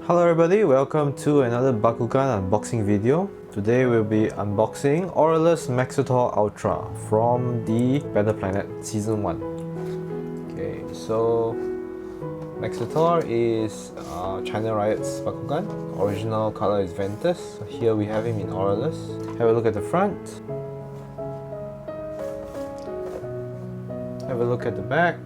Hello everybody, welcome to another Bakugan unboxing video. Today we'll be unboxing AURELUS MAXOTAUR Ultra from the Battle Planet Season 1. Okay, so MAXOTAUR is China Riot's Bakugan. Original color is Ventus. So here we have him in AURELUS. Have a look at the front. Have a look at the back.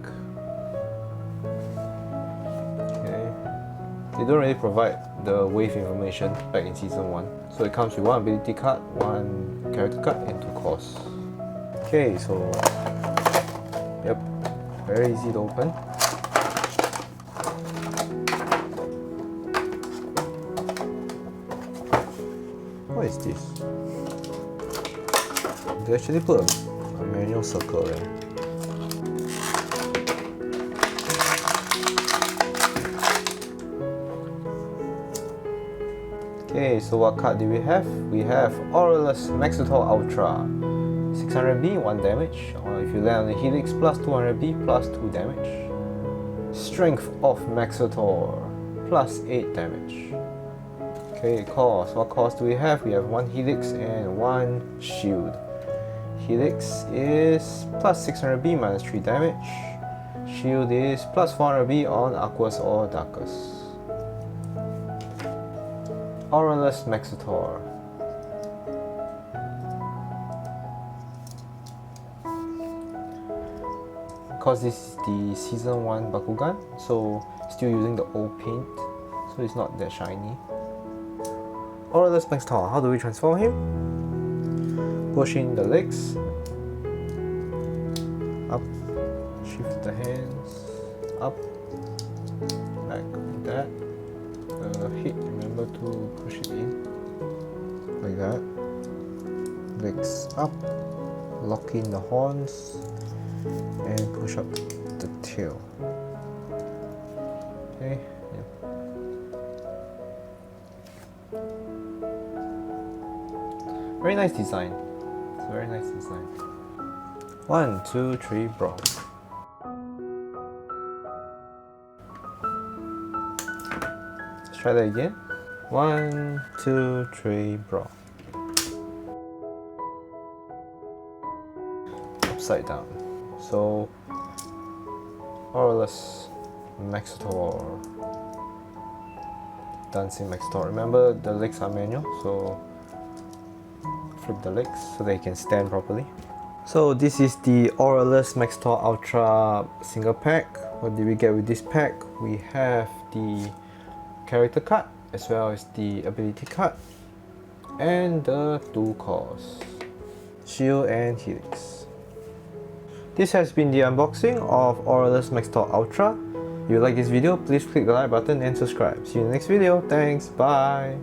They don't really provide the wave information back in Season 1. So it comes with one ability card, one character card, and 2 cores. Okay, so yep, very easy to open. What is this? They actually put a manual circle there. Okay, so what card do we have? We have AURELUS MAXOTAUR Ultra. 600B, 1 damage. Or if you land on the Helix, plus 200B, plus 2 damage. Strength of MAXOTAUR, plus 8 damage. Okay, cores. What cores do we have? We have 1 Helix and 1 Shield. Helix is plus 600B, minus 3 damage. Shield is plus 400B on Aqueous or Darkest. AURELUS MAXOTAUR. Because this is the Season 1 Bakugan, so still using the old paint, so it's not that shiny. AURELUS MAXOTAUR, how do we transform him? Push in the legs, up, shift the hands, up, back like that. Hit, remember to push it in like that. Legs up, lock in the horns, and push up the tail. Okay, yeah. Very nice design. It's a very nice design. 1, 2, 3, brawl. Try that again. 1, 2, 3, brawl. Upside down. So, AURELUS MAXOTAUR. Dancing MAXOTAUR. Remember, the legs are manual, so flip the legs so they can stand properly. So this is the AURELUS MAXOTAUR Ultra single pack. What did we get with this pack? We have the character card as well as the ability card and the 2 cores, Shield and Helix. This has been the unboxing of AURELUS MAXOTAUR Ultra. If you like this video, please click the like button and subscribe. See you in the next video. Thanks, bye!